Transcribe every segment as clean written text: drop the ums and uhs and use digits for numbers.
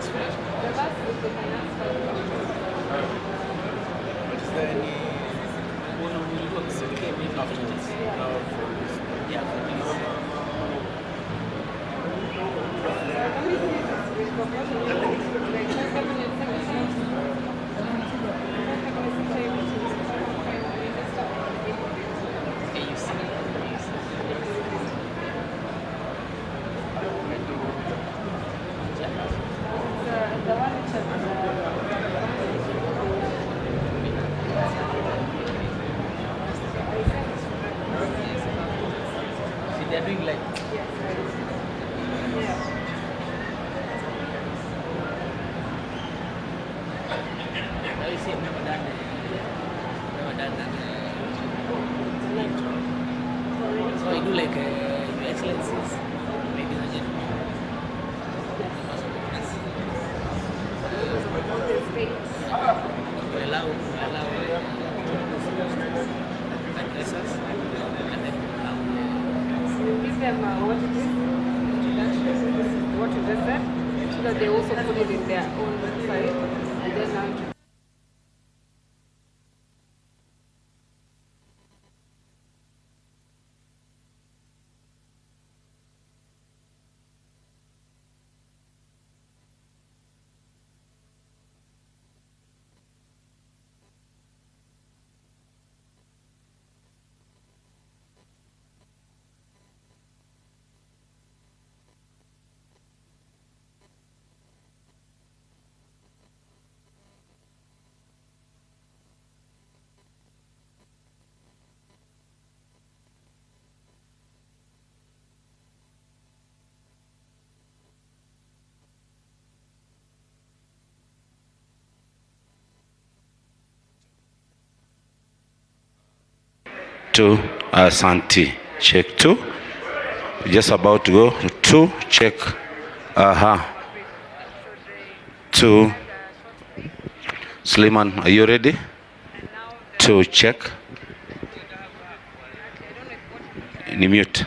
bus fare? The bus is the finance But is there any one of you looks that came in afterwards? Yeah, for these. They're doing like I see I've never done that. So I do like Your Excellencies, ladies and gentlemen. We allow addresses and then give them what it is, what you just said, so that they also put it in their own website and then now Two, Asante. Check two. Just about to go. Two, check. Two. Sliman, are you ready? Two, check. Ni mute.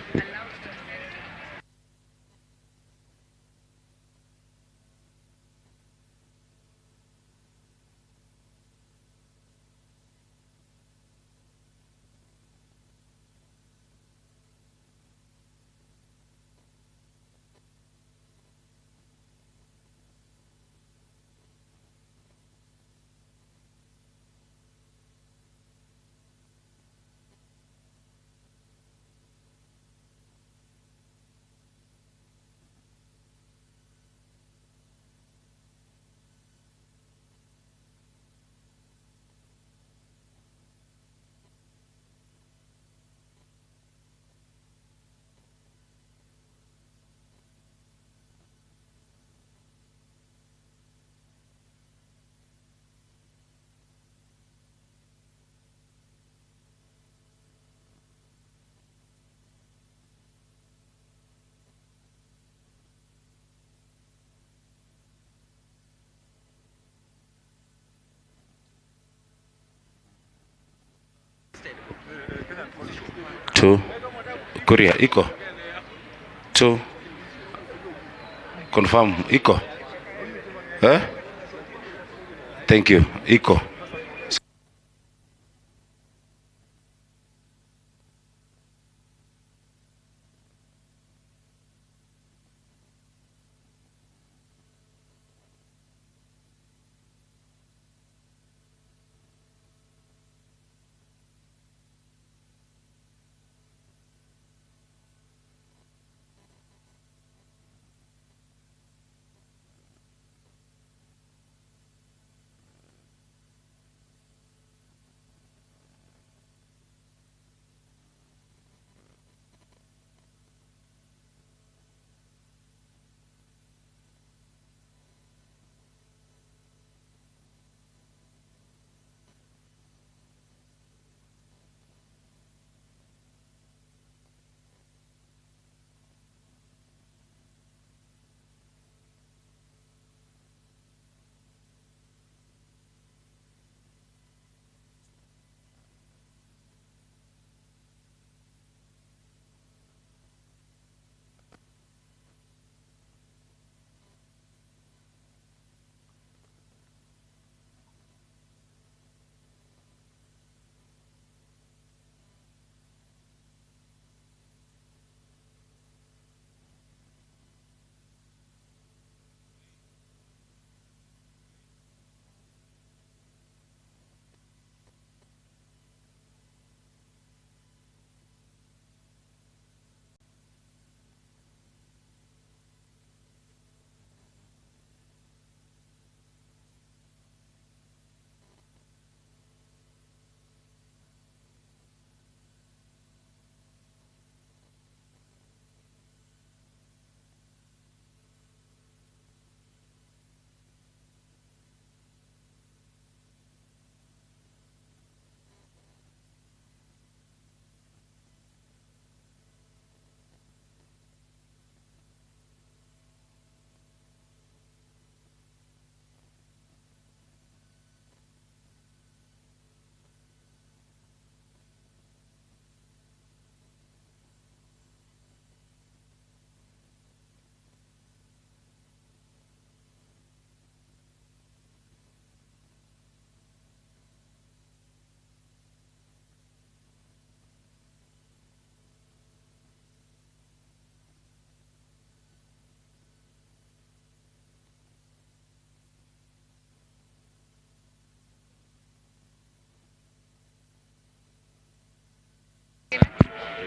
Two. Korea, iko. Two. Confirm, iko. Thank you, iko.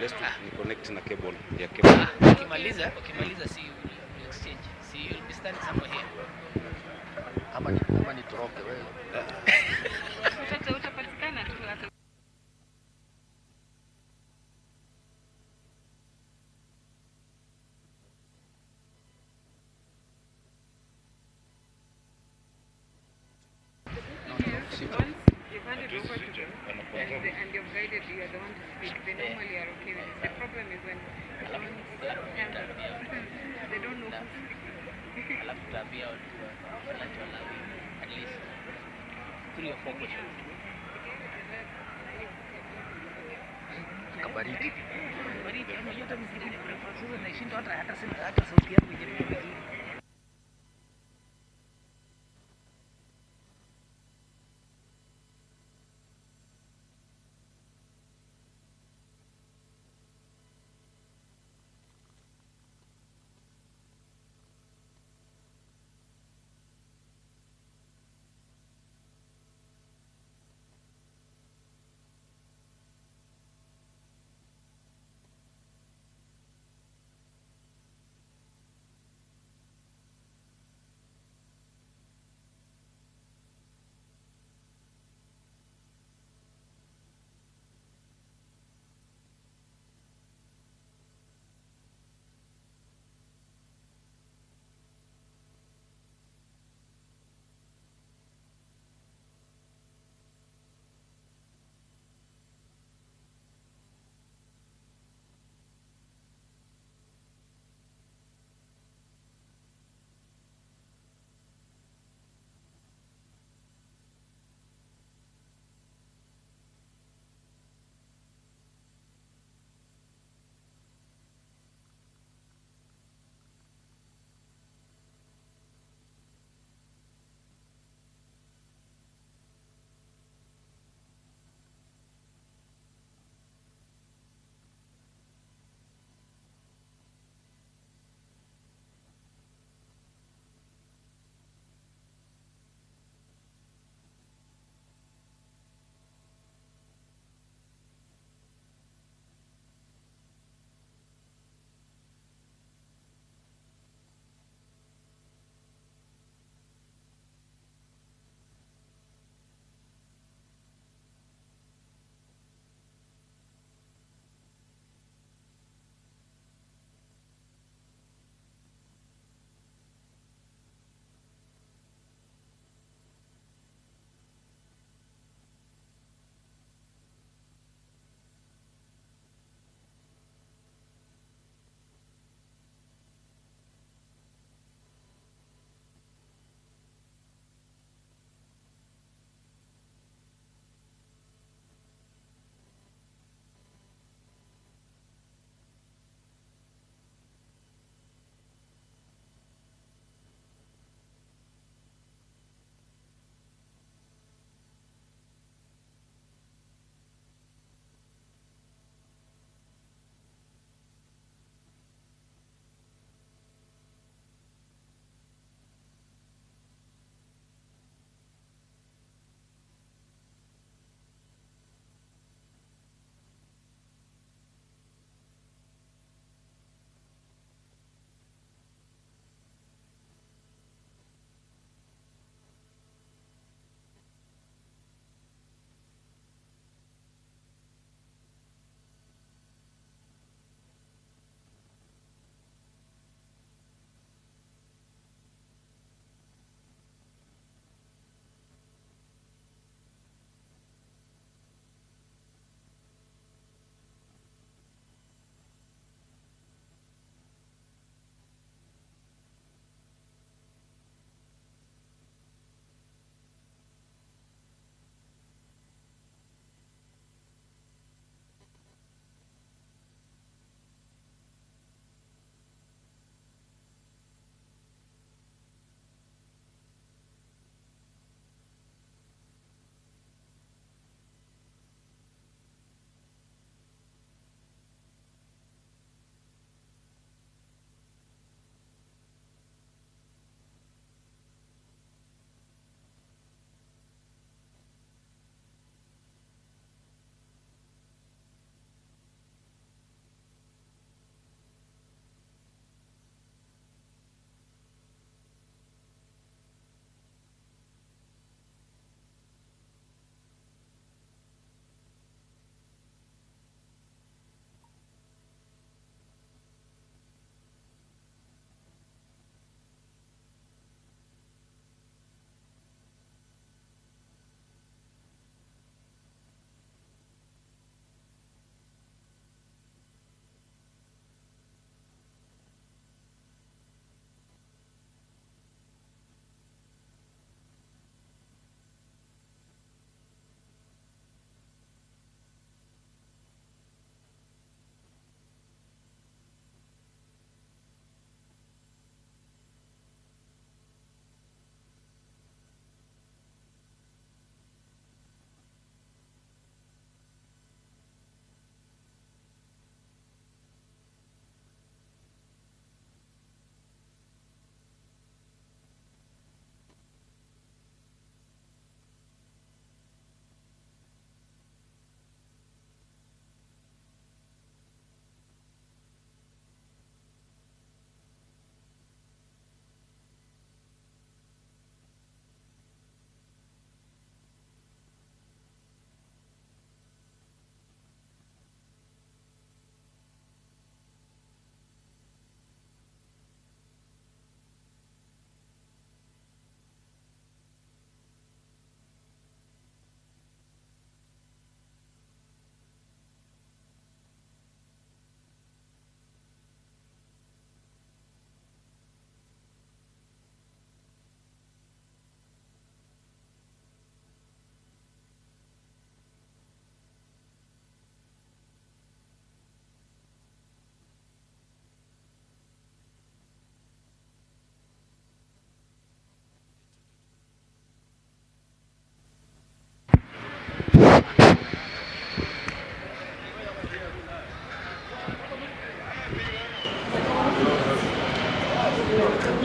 Let's connect na cable ya cable. Ukimaliza si exchange. See, you'll be standing somewhere here. Ama nitoroke wewe. Utapatikana tu hata. Once you've handed over to them and you've guided, you are the one to speak, they normally are okay with it. The problem is when they don't know who's speaking. Alafu tabia at least 3 or 4 questions. Kabaridi. Baridi, unajua hata mziki ni breakfast sasa naishinda hata sauti yangu ije vizuri.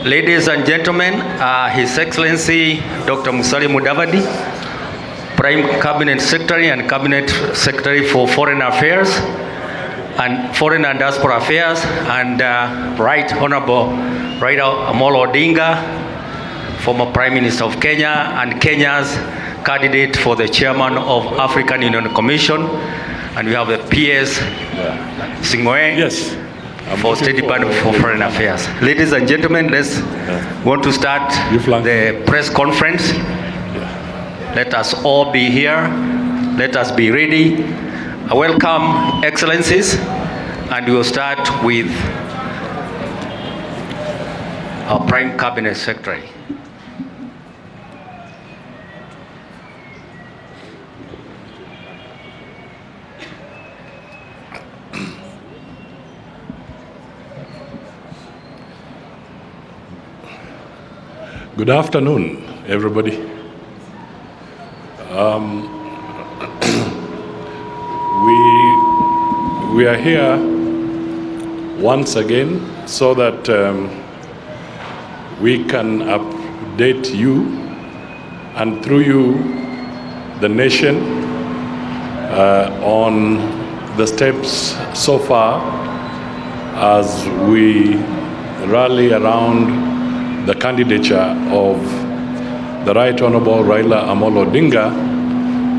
Ladies and gentlemen, His Excellency Dr. Musalia Mudavadi, Prime Cabinet Secretary and Cabinet Secretary for Foreign Affairs and Foreign and Diaspora Affairs, and Right Honorable Raila Odinga, former Prime Minister of Kenya and Kenya's candidate for the Chairman of African Union Commission, and we have the PS Singwe. Yes. For State Department for Foreign Affairs. Ladies and gentlemen, let's want to start the press conference. Let us all be here. Let us be ready. Welcome, Excellencies, and we will start with our Prime Cabinet Secretary. Good afternoon, everybody. We are here once again so that we can update you and through you the nation on the steps so far as we rally around the candidature of the Right Honorable Raila Odinga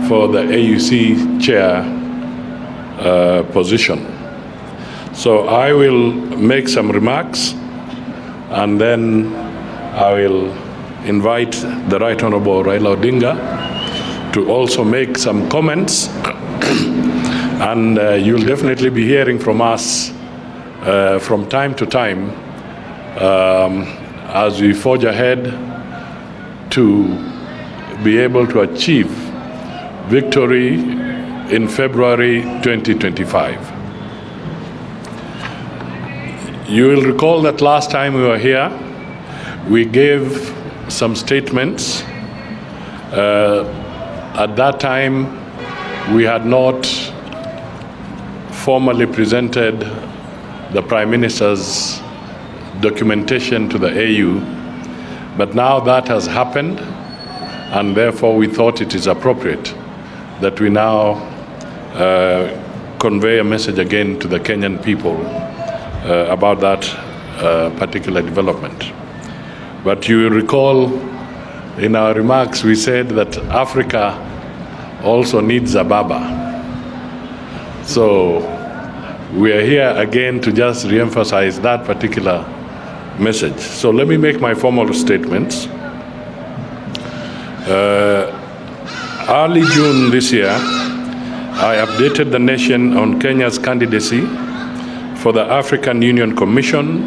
for the AUC chair position. So I will make some remarks and then I will invite the Right Honorable Raila Odinga to also make some comments and you'll definitely be hearing from us from time to time as we forge ahead to be able to achieve victory in February 2025. You will recall that last time we were here, we gave some statements. At that time, we had not formally presented the Prime Minister's documentation to the AU, but now that has happened, and therefore we thought it is appropriate that we now convey a message again to the Kenyan people about that particular development. But you will recall in our remarks we said that Africa also needs a Baba. So we are here again to just re-emphasize that particular message. So let me make my formal statements. Early June this year, I updated the nation on Kenya's candidacy for the African Union Commission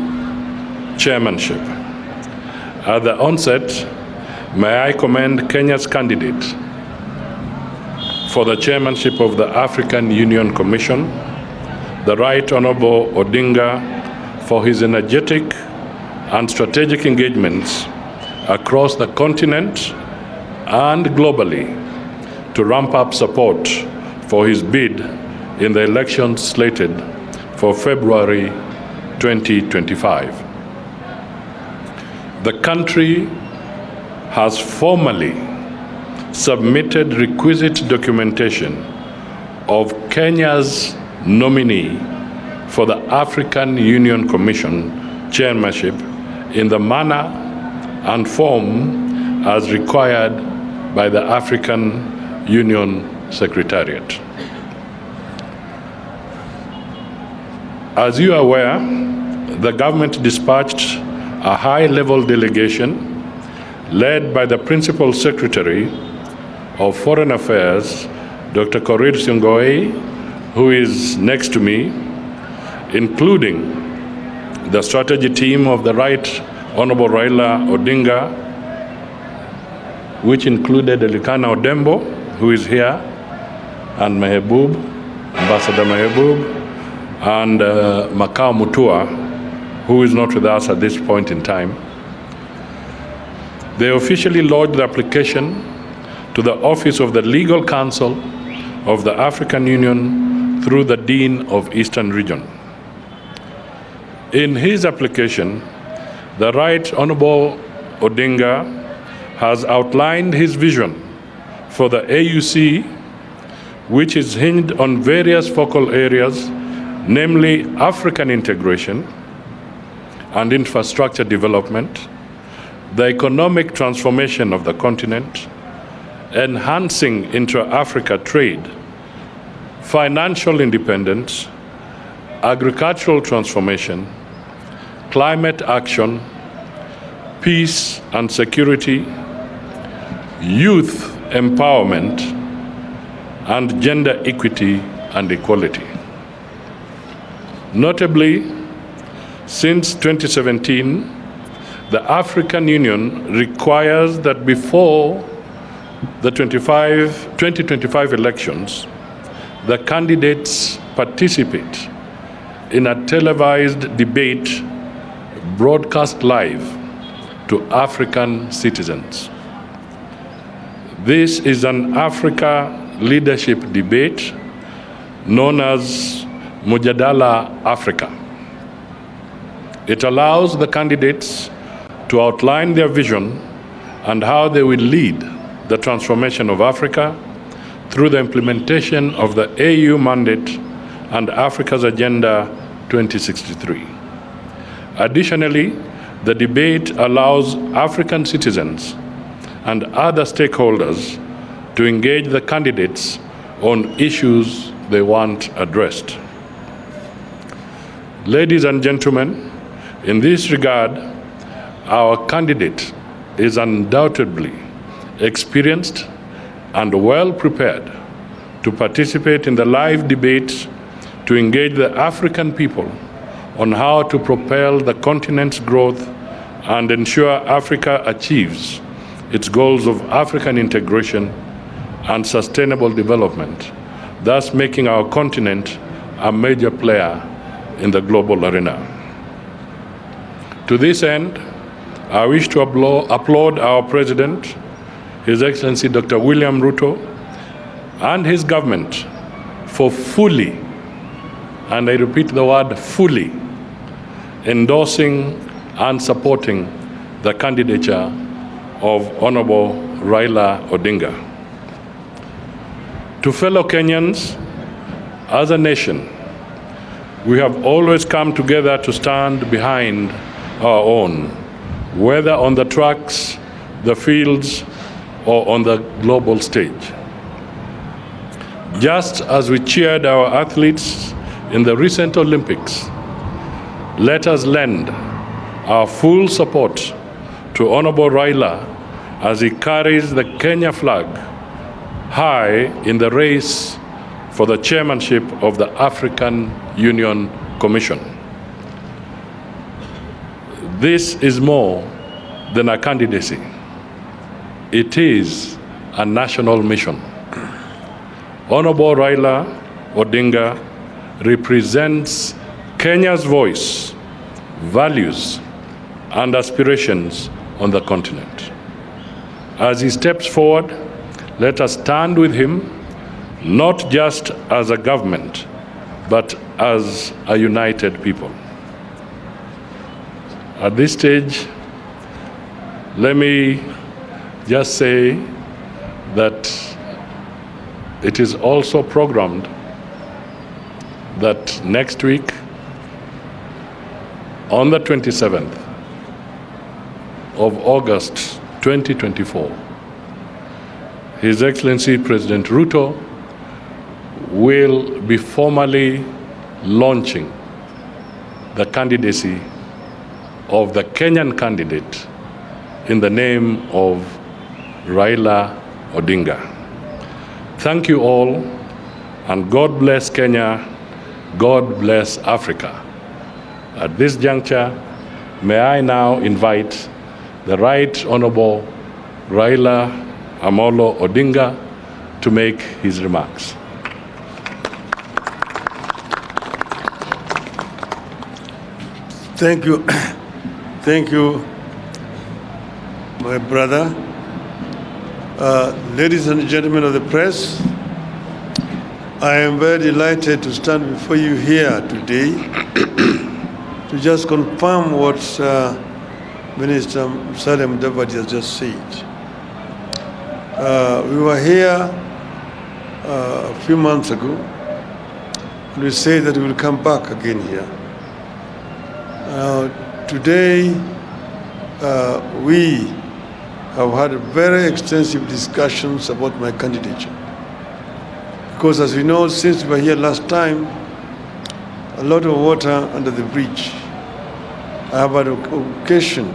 chairmanship. At the onset, may I commend Kenya's candidate for the chairmanship of the African Union Commission, the Right Honorable Odinga, for his energetic and strategic engagements across the continent and globally to ramp up support for his bid in the elections slated for February 2025. The country has formally submitted requisite documentation of Kenya's nominee for the African Union Commission chairmanship in the manner and form as required by the African Union Secretariat. As you are aware, the government dispatched a high-level delegation led by the Principal Secretary of Foreign Affairs, Dr. Korir Singoi, who is next to me, including the strategy team of the Right Honorable Raila Odinga, which included Elikana Odembo, who is here, and Mehboob, Ambassador Mehboob, and Makao Mutua, who is not with us at this point in time. They officially lodged the application to the Office of the Legal Counsel of the African Union through the Dean of Eastern Region. In his application, the Right Honorable Odinga has outlined his vision for the AUC, which is hinged on various focal areas, namely African integration and infrastructure development, the economic transformation of the continent, enhancing intra-Africa trade, financial independence, agricultural transformation, climate action, peace and security, youth empowerment, and gender equity and equality. Notably, since 2017, the African Union requires that before the 2025 elections, the candidates participate in a televised debate broadcast live to African citizens. This is an Africa leadership debate known as Mujadala Africa. It allows the candidates to outline their vision and how they will lead the transformation of Africa through the implementation of the AU mandate and Africa's Agenda 2063. Additionally, the debate allows African citizens and other stakeholders to engage the candidates on issues they want addressed. Ladies and gentlemen, in this regard, our candidate is undoubtedly experienced and well prepared to participate in the live debates to engage the African people on how to propel the continent's growth and ensure Africa achieves its goals of African integration and sustainable development, thus making our continent a major player in the global arena. To this end, I wish to applaud our President, His Excellency Dr. William Ruto, and his government for fully, and I repeat the word fully, endorsing and supporting the candidature of Honorable Raila Odinga. To fellow Kenyans, as a nation, we have always come together to stand behind our own, whether on the tracks, the fields, or on the global stage. Just as we cheered our athletes in the recent Olympics, let us lend our full support to Honorable Raila as he carries the Kenya flag high in the race for the chairmanship of the African Union Commission. This is more than a candidacy. It is a national mission. Honorable Raila Odinga represents Kenya's voice, values, and aspirations on the continent. As he steps forward, let us stand with him, not just as a government, but as a united people. At this stage, let me just say that it is also programmed that next week, on the 27th of August 2024, His Excellency President Ruto will be formally launching the candidacy of the Kenyan candidate in the name of Raila Odinga. Thank you all, and God bless Kenya, God bless Africa. At this juncture, may I now invite the Right Honorable Raila Amolo Odinga to make his remarks. Thank you. Thank you, my brother. Ladies and gentlemen of the press, I am very delighted to stand before you here today to just confirm what Minister Musalia Mudavadi has just said. We were here a few months ago, and we said that we will come back again here. Today, we have had very extensive discussions about my candidature. Because as we know, since we were here last time, a lot of water under the bridge. I have had an occasion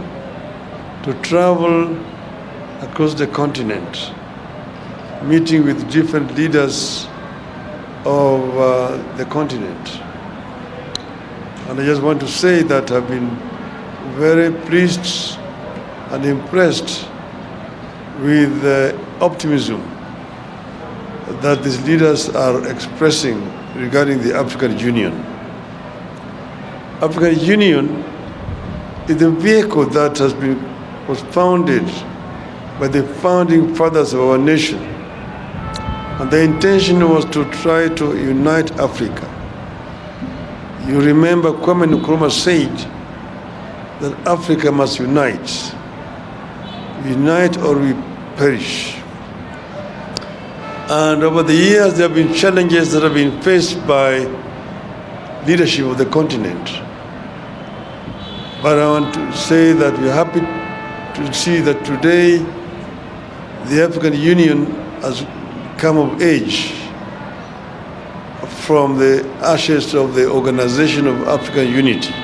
to travel across the continent, meeting with different leaders of the continent. And I just want to say that I've been very pleased and impressed with the optimism that these leaders are expressing regarding the African Union. African Union is the vehicle that was founded by the founding fathers of our nation. And the intention was to try to unite Africa. You remember Kwame Nkrumah said that Africa must unite. Unite or we perish. And over the years, there have been challenges that have been faced by leadership of the continent. But I want to say that we're happy to see that today the African Union has come of age from the ashes of the Organization of African Unity.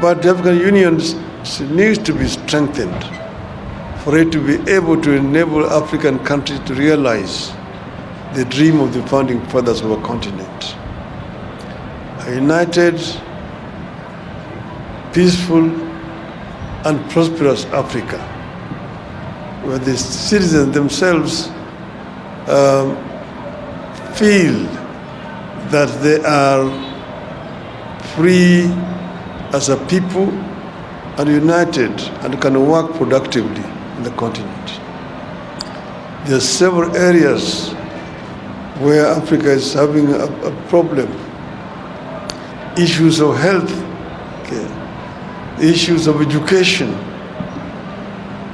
But the African Union needs to be strengthened for it to be able to enable African countries to realize the dream of the founding fathers of our continent. A united, peaceful, and prosperous Africa, where the citizens themselves feel that they are free as a people and united and can work productively in the continent. There are several areas where Africa is having a problem. Issues of health care, issues of education,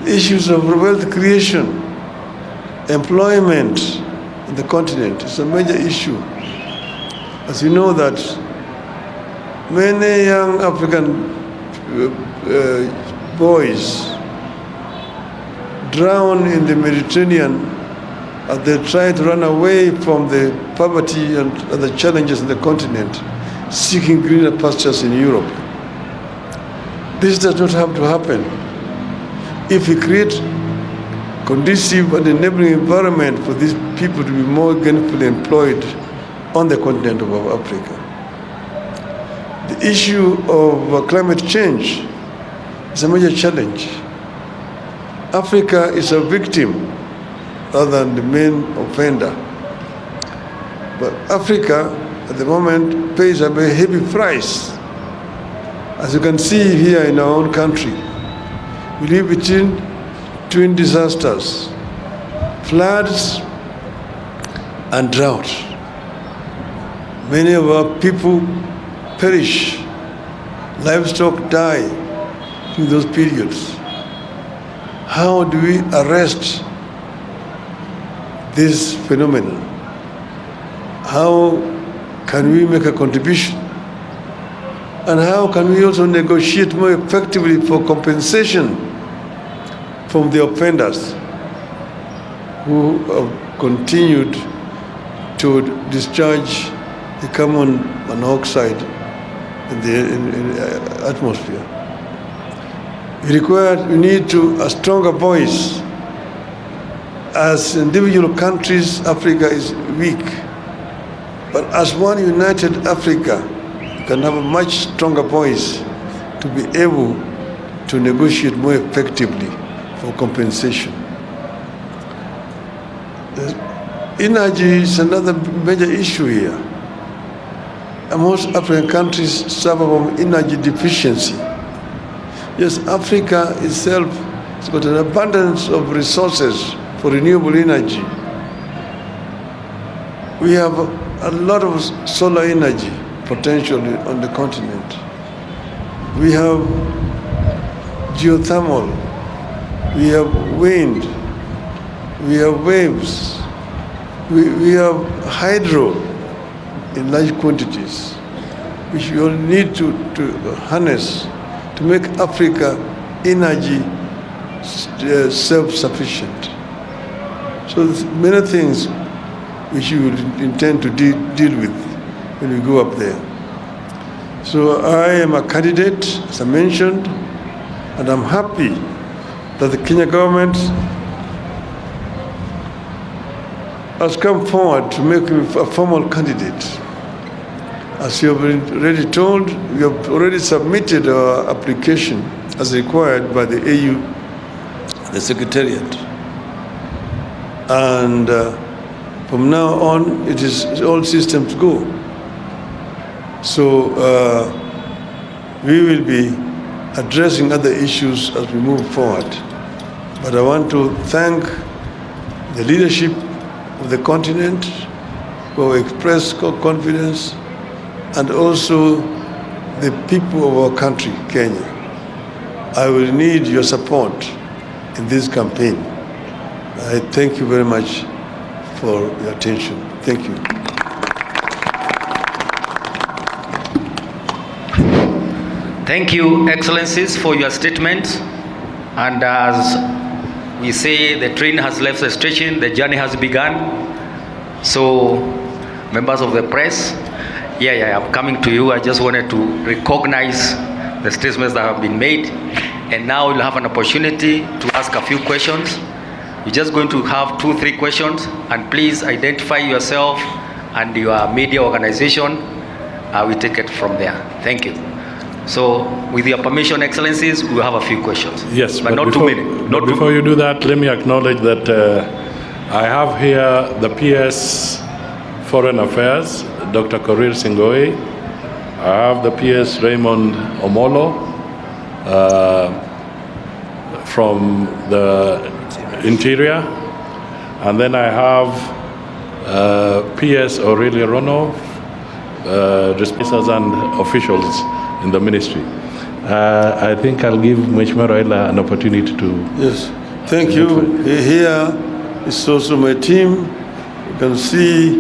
issues of wealth creation, employment in the continent is a major issue. As you know that many young African boys drown in the Mediterranean as they try to run away from the poverty and the challenges in the continent, seeking greener pastures in Europe. This does not have to happen. If we create conducive and enabling environment for these people to be more gainfully employed on the continent of Africa. The issue of climate change is a major challenge. Africa is a victim rather than the main offender. But Africa, at the moment, pays a very heavy price. As you can see here in our own country, we live between twin disasters, floods and drought. Many of our people perish, livestock die in those periods. How do we arrest this phenomenon? How can we make a contribution? And how can we also negotiate more effectively for compensation from the offenders who have continued to discharge the carbon monoxide in the atmosphere? We need a stronger voice. As individual countries, Africa is weak. But as one united Africa, we can have a much stronger voice to be able to negotiate more effectively for compensation. Energy is another major issue here. And most African countries suffer from energy deficiency. Yes, Africa itself has got an abundance of resources for renewable energy. We have a lot of solar energy potential on the continent. We have geothermal, we have wind, we have waves, we have hydro in large quantities, which we all need to harness to make Africa energy self-sufficient. So there's many things which you would intend to deal with when we go up there. So I am a candidate, as I mentioned, and I'm happy that the Kenya government has come forward to make me a formal candidate. As you have already told, we have already submitted our application as required by the AU, the Secretariat. And from now on, it is all systems go. So we will be addressing other issues as we move forward. But I want to thank the leadership of the continent who have expressed confidence, and also the people of our country, Kenya. I will need your support in this campaign. I thank you very much for your attention. Thank you. Thank you, Excellencies, for your statement. And as we say, the train has left the station, the journey has begun. So, members of the press, I'm coming to you. I just wanted to recognize the statements that have been made. And now you'll have an opportunity to ask a few questions. You're just going to have 2-3 questions. And please identify yourself and your media organization. We take it from there. Thank you. So, with your permission, Excellencies, we will have a few questions. Yes, but not too many. Not before you do that, let me acknowledge that I have here the PS Foreign Affairs, Dr. Korir Singoi. I have the PS Raymond Omolo from the Interior. And then I have PS Aurelia Rono, responders and officials in the ministry. I think I'll give Mheshimiwa Raila an opportunity to... Yes, thank you. Here is also my team. You can see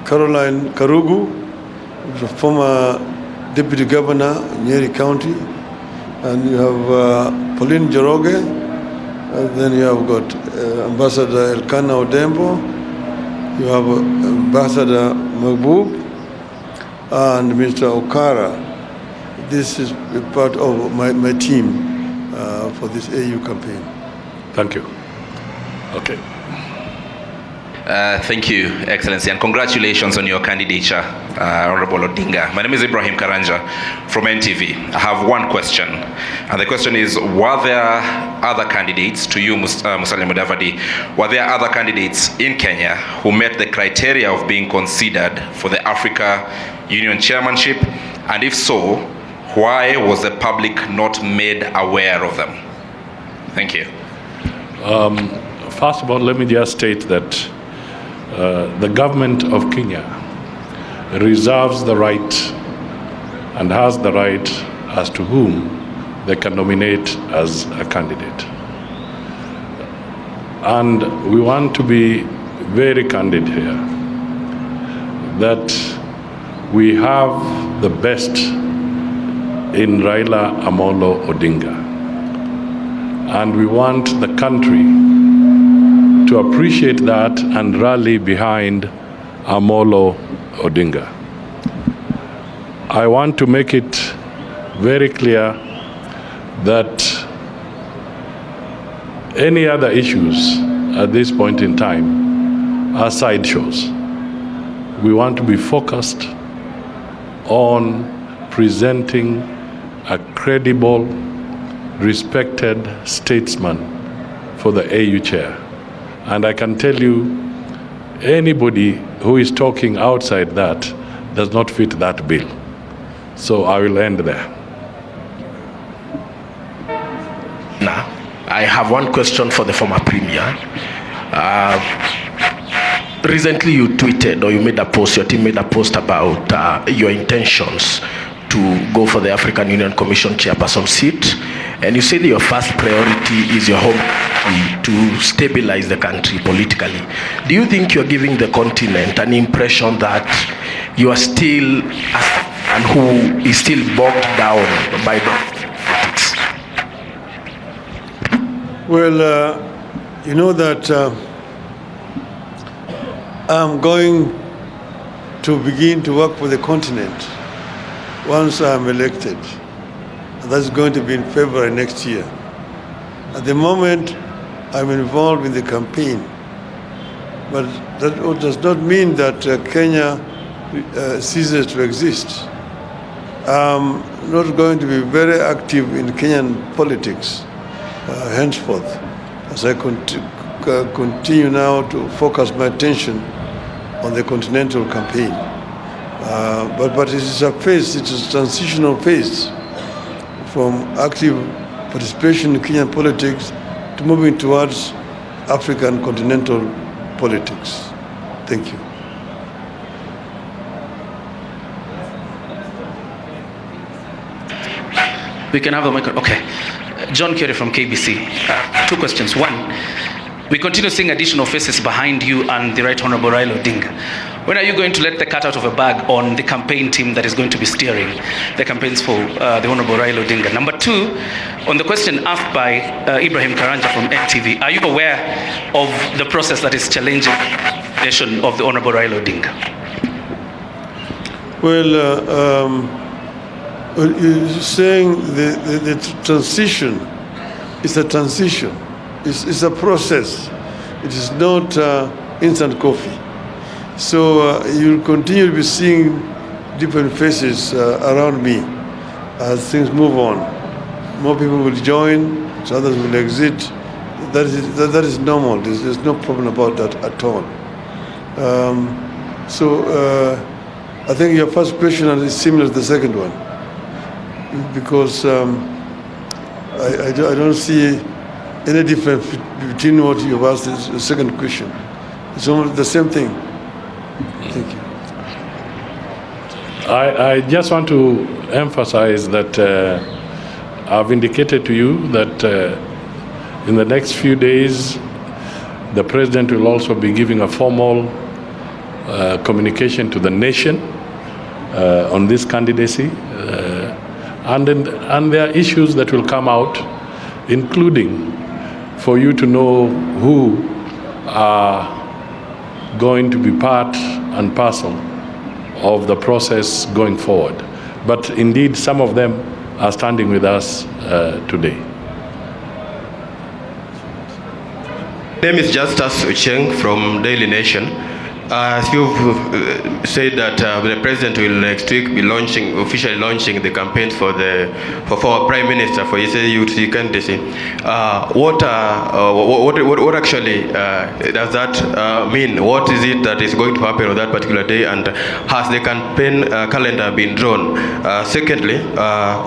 Caroline Karugu, the former Deputy Governor in Nyeri County. And you have Pauline Joroge. And then you have got Ambassador Elkanah Odembo. You have Ambassador Mahbub and Mr. Okara. This is a part of my team for this AU campaign. Thank you. Okay. Thank you, Excellency, and congratulations on your candidature, Honorable Odinga. My name is Ibrahim Karanja from NTV. I have one question, and the question is, were there other candidates, to you, Musalia Mudavadi, were there other candidates in Kenya who met the criteria of being considered for the Africa Union chairmanship? And if so, why was the public not made aware of them? Thank you. First of all, let me just state that the government of Kenya reserves the right and has the right as to whom they can nominate as a candidate. And we want to be very candid here that we have the best in Raila Amolo Odinga. And we want the country to appreciate that and rally behind Amolo Odinga. I want to make it very clear that any other issues at this point in time are sideshows. We want to be focused on presenting a credible, respected statesman for the AU chair. And I can tell you, anybody who is talking outside that does not fit that bill. So I will end there. Now, I have one question for the former premier. Recently you tweeted, or you made a post, your team made a post about your intentions to to go for the African Union Commission chairperson seat, and you said your first priority is your home country to stabilize the country politically. Do you think you're giving the continent an impression that you are still and who is still bogged down by politics? Well, you know that I'm going to begin to work for the continent once I'm elected. That's going to be in February next year. At the moment, I'm involved in the campaign, but that does not mean that Kenya ceases to exist. I'm not going to be very active in Kenyan politics henceforth, as I continue now to focus my attention on the continental campaign. But it is a phase, it is a transitional phase from active participation in Kenyan politics to moving towards African continental politics. Thank you. We can have a mic. Okay. John Kerry from KBC. Two questions. One, we continue seeing additional faces behind you and the Right Honorable Raila Odinga. When are you going to let the cat out of a bag on the campaign team that is going to be steering the campaigns for the Honorable Raila Odinga? Number two, on the question asked by Ibrahim Karanja from NTV, are you aware of the process that is challenging the election of the Honorable Raila Odinga? Well, you're saying the transition is a transition. It's a process. It is not instant coffee. So you'll continue to be seeing different faces around me as things move on. More people will join, so others will exit. That is normal. There's no problem about that at all. I think your first question is similar to the second one, because I don't see any difference between what you've asked and the second question. It's almost the same thing. Thank you. I just want to emphasize that I've indicated to you that in the next few days, the President will also be giving a formal communication to the nation on this candidacy. And there are issues that will come out, including for you to know who are going to be part and parcel of the process going forward. But indeed, some of them are standing with us today. My name is Justus Ucheng from Daily Nation. As you've said that the President will next week be officially launching the campaigns for our Prime Minister for his youth candidacy. What actually does that mean? What is it that is going to happen on that particular day, and has the campaign calendar been drawn? Secondly,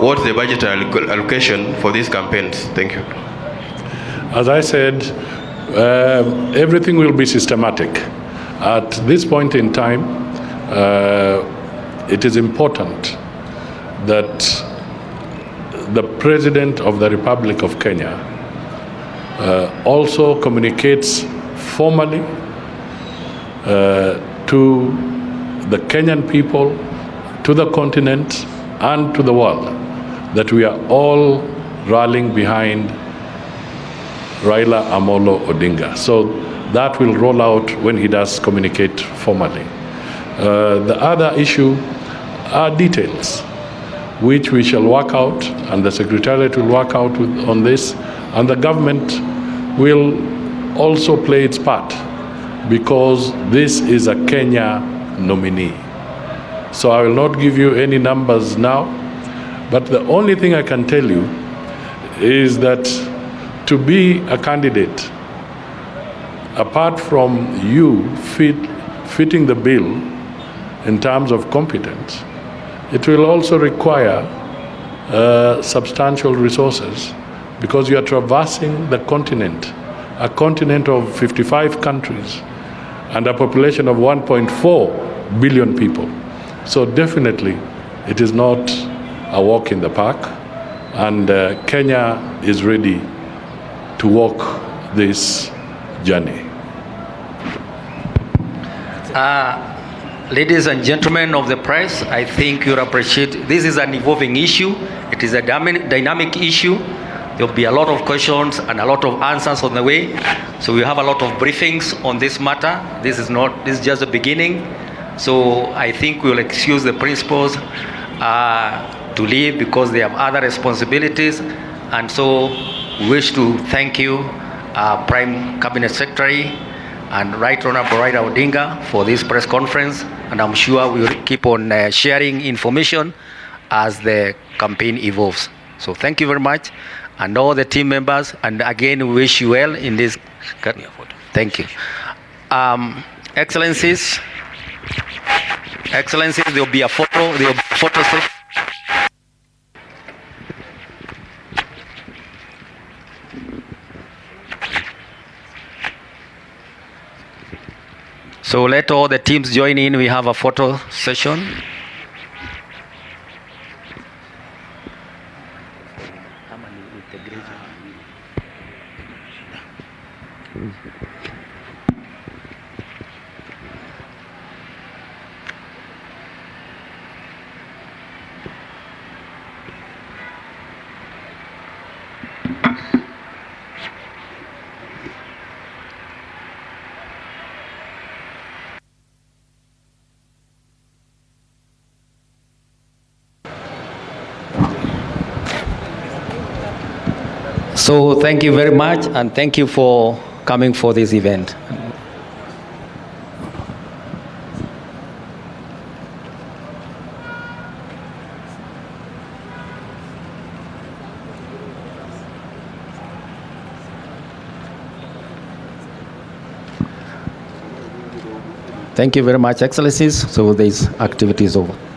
what's the budgetary allocation for these campaigns? Thank you. As I said, everything will be systematic. At this point in time, it is important that the President of the Republic of Kenya also communicates formally to the Kenyan people, to the continent, and to the world that we are all rallying behind Raila Amolo Odinga. So that will roll out when he does communicate formally. The other issue are details, which we shall work out, and the Secretariat will work out on this, and the government will also play its part, because this is a Kenya nominee. So I will not give you any numbers now, but the only thing I can tell you is that to be a candidate, apart from you fitting the bill in terms of competence, it will also require substantial resources, because you are traversing the continent, a continent of 55 countries and a population of 1.4 billion people. So definitely it is not a walk in the park, and Kenya is ready to walk this journey. Ladies and gentlemen of the press, I think you'll appreciate this is an evolving issue. It is a dynamic issue. There will be a lot of questions and a lot of answers on the way. So we have a lot of briefings on this matter. This is just the beginning. So I think we will excuse the principals to leave because they have other responsibilities. And so we wish to thank you, Prime Cabinet Secretary and Right Honorable Raila Odinga for this press conference. And I'm sure we will keep on sharing information as the campaign evolves. So thank you very much. And all the team members, and again, we wish you well in this. Thank you. Excellencies, there will be a photo. There will be a photo session. So let all the teams join in. We have a photo session. So thank you very much, and thank you for coming for this event. Thank you very much, Excellencies. So this activity is over.